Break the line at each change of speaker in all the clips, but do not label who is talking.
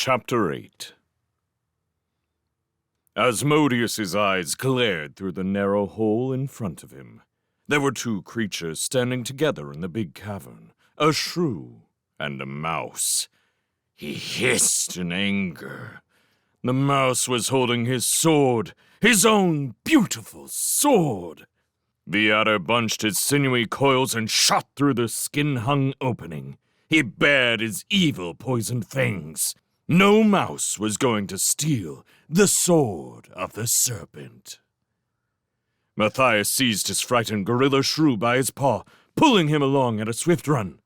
Chapter 8. Asmodeus's eyes glared through the narrow hole in front of him. There were two creatures standing together in the big cavern, a shrew and a mouse. He hissed in anger. The mouse was holding his sword, his own beautiful sword. The adder bunched his sinewy coils and shot through the skin-hung opening. He bared his evil poisoned fangs. No mouse was going to steal the sword of the serpent. Matthias seized his frightened gorilla shrew by his paw, pulling him along at a swift run.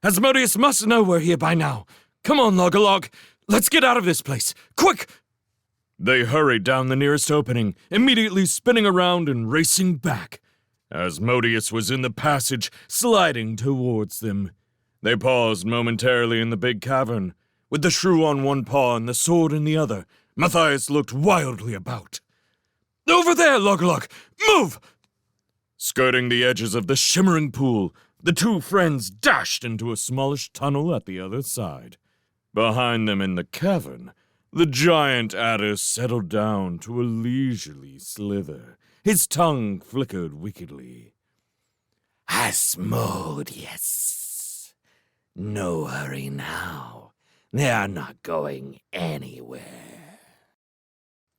Asmodeus must know we're here by now. Come on, Log-a-Log. Let's get out of this place. Quick! They hurried down the nearest opening, immediately spinning around and racing back. Asmodeus was in the passage, sliding towards them. They paused momentarily in the big cavern. With the shrew on one paw and the sword in the other, Matthias looked wildly about. Over there, Log-a-Log! Move! Skirting the edges of the shimmering pool, the two friends dashed into a smallish tunnel at the other side. Behind them in the cavern, the giant adder settled down to a leisurely slither. His tongue flickered wickedly. Asmodeus! No hurry now. They are not going anywhere.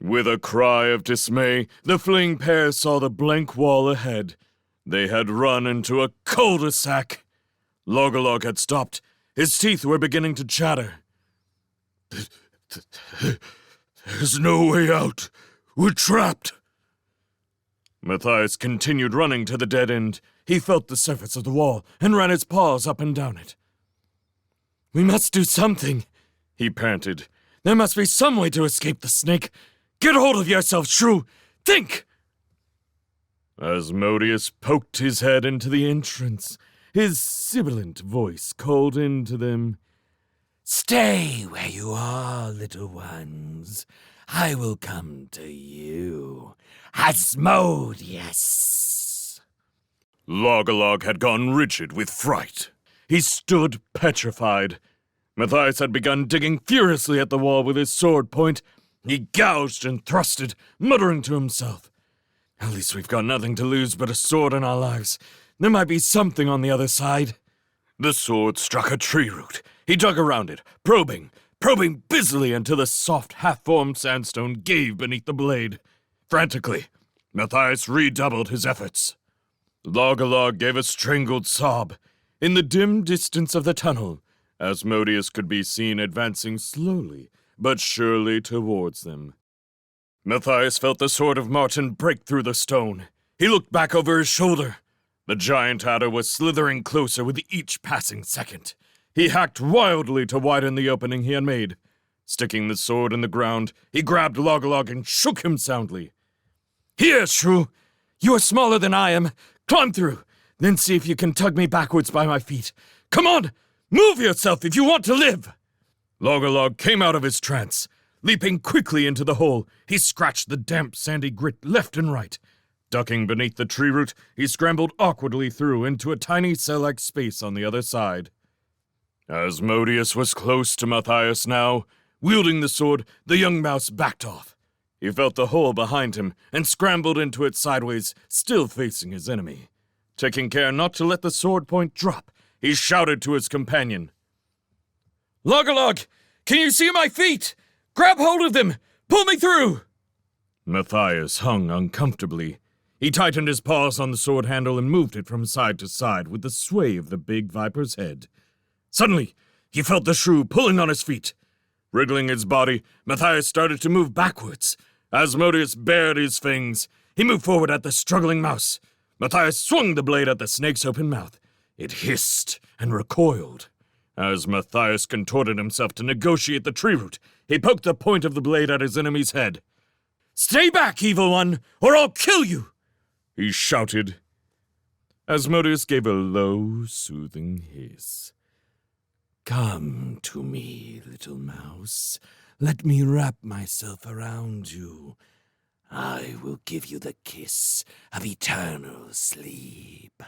With a cry of dismay, the fleeing pair saw the blank wall ahead. They had run into a cul-de-sac. Log-a-Log had stopped. His teeth were beginning to chatter. There's no way out. We're trapped. Matthias continued running to the dead end. He felt the surface of the wall and ran his paws up and down it. We must do something, he panted. There must be some way to escape the snake. Get hold of yourself, shrew! Think! Asmodeus poked his head into the entrance. His sibilant voice called into them. Stay where you are, little ones. I will come to you. Asmodeus! Log-a-Log had gone rigid with fright. He stood petrified. Matthias had begun digging furiously at the wall with his sword point. He gouged and thrusted, muttering to himself. At least we've got nothing to lose but a sword in our lives. There might be something on the other side. The sword struck a tree root. He dug around it, probing busily until the soft, half-formed sandstone gave beneath the blade. Frantically, Matthias redoubled his efforts. Log-a-Log gave a strangled sob. In the dim distance of the tunnel, Asmodeus could be seen advancing slowly but surely towards them. Matthias felt the sword of Martin break through the stone. He looked back over his shoulder. The giant adder was slithering closer with each passing second. He hacked wildly to widen the opening he had made. Sticking the sword in the ground, he grabbed Log-a-Log and shook him soundly. Here, shrew! You are smaller than I am. Climb through, then see if you can tug me backwards by my feet. Come on! Move yourself if you want to live! Log-a-Log came out of his trance. Leaping quickly into the hole, he scratched the damp, sandy grit left and right. Ducking beneath the tree root, he scrambled awkwardly through into a tiny cell-like space on the other side. Asmodeus was close to Matthias now. Wielding the sword, the young mouse backed off. He felt the hole behind him and scrambled into it sideways, still facing his enemy. Taking care not to let the sword point drop, he shouted to his companion. Log-a-Log, can you see my feet? Grab hold of them! Pull me through! Matthias hung uncomfortably. He tightened his paws on the sword handle and moved it from side to side with the sway of the big viper's head. Suddenly, he felt the shrew pulling on his feet. Wriggling his body, Matthias started to move backwards. Asmodeus bared his fangs. He moved forward at the struggling mouse. Matthias swung the blade at the snake's open mouth. It hissed and recoiled. As Matthias contorted himself to negotiate the tree root, he poked the point of the blade at his enemy's head. Stay back, evil one, or I'll kill you! He shouted. Asmodeus gave a low, soothing hiss. Come to me, little mouse. Let me wrap myself around you. I will give you the kiss of eternal sleep.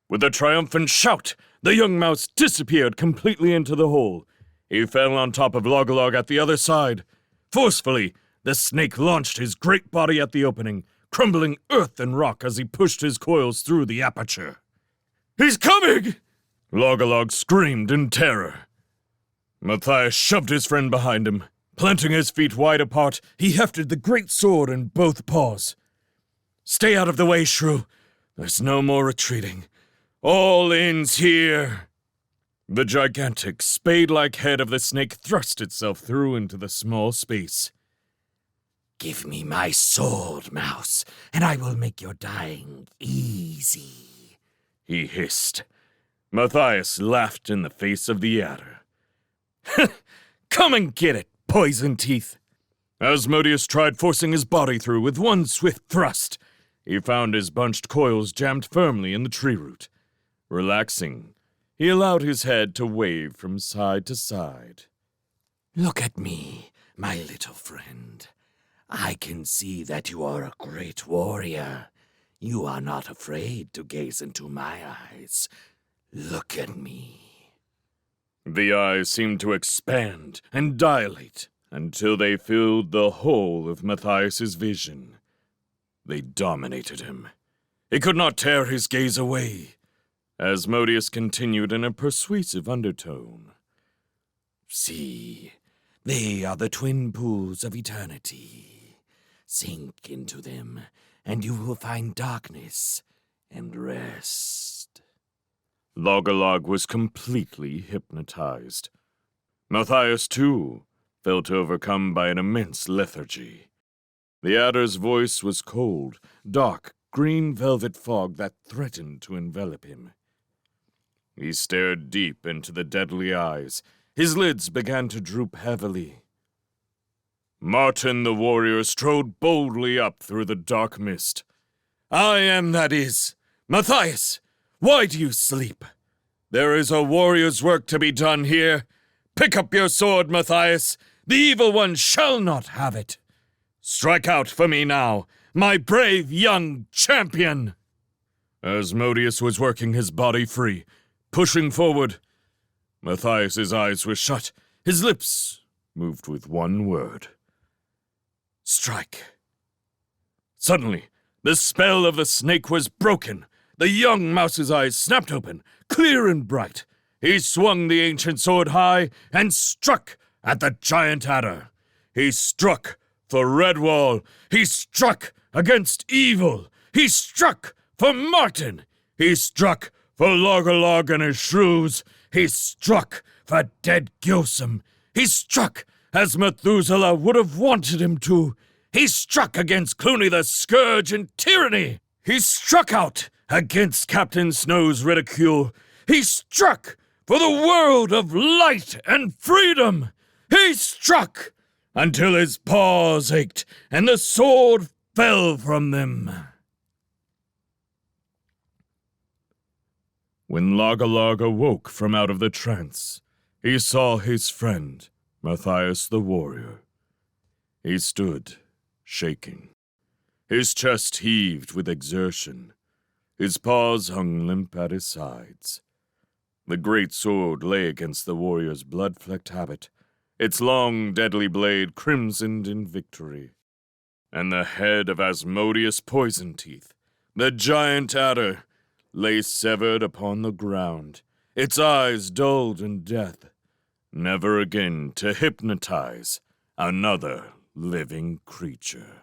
With a triumphant shout, the young mouse disappeared completely into the hole. He fell on top of Log-a-Log at the other side. Forcefully, the snake launched his great body at the opening, crumbling earth and rock as he pushed his coils through the aperture. "He's coming!" Log-a-Log screamed in terror. Matthias shoved his friend behind him. Planting his feet wide apart, he hefted the great sword in both paws. "Stay out of the way, shrew. There's no more retreating. All ends here." The gigantic, spade-like head of the snake thrust itself through into the small space.
"Give me my sword, mouse, and I will make your dying easy,"
he hissed. Matthias laughed in the face of the adder. "Come and get it, poison teeth!" Asmodeus tried forcing his body through with one swift thrust. He found his bunched coils jammed firmly in the tree root. Relaxing, he allowed his head to wave from side to side.
"Look at me, my little friend. I can see that you are a great warrior. You are not afraid to gaze into my eyes. Look at me."
The eyes seemed to expand and dilate until they filled the whole of Matthias's vision. They dominated him. He could not tear his gaze away. Asmodeus continued in a persuasive undertone.
"See, they are the twin pools of eternity. Sink into them, and you will find darkness and rest."
Log-a-Log was completely hypnotized. Matthias, too, felt overcome by an immense lethargy. The adder's voice was cold, dark, green velvet fog that threatened to envelop him. He stared deep into the deadly eyes. His lids began to droop heavily. Martin the warrior strode boldly up through the dark mist. "I am that is. Matthias, why do you sleep? There is a warrior's work to be done here. Pick up your sword, Matthias. The evil one shall not have it. Strike out for me now, my brave young champion." Asmodeus was working his body free, pushing forward. Matthias's eyes were shut. His lips moved with one word. "Strike." Suddenly, the spell of the snake was broken. The young mouse's eyes snapped open, clear and bright. He swung the ancient sword high and struck at the giant adder. He struck for Redwall. He struck against evil. He struck for Martin. He struck for Log-a-Log and his shrews. He struck for dead Gilsum. He struck as Methuselah would have wanted him to. He struck against Clooney the Scourge and tyranny. He struck out against Captain Snow's ridicule. He struck for the world of light and freedom. He struck until his paws ached and the sword fell from them. When Log-a-Log awoke from out of the trance, he saw his friend, Matthias the warrior. He stood, shaking. His chest heaved with exertion. His paws hung limp at his sides. The great sword lay against the warrior's blood-flecked habit, its long, deadly blade crimsoned in victory. And the head of Asmodeus Poison Teeth, the giant adder, lay severed upon the ground, its eyes dulled in death, never again to hypnotize another living creature.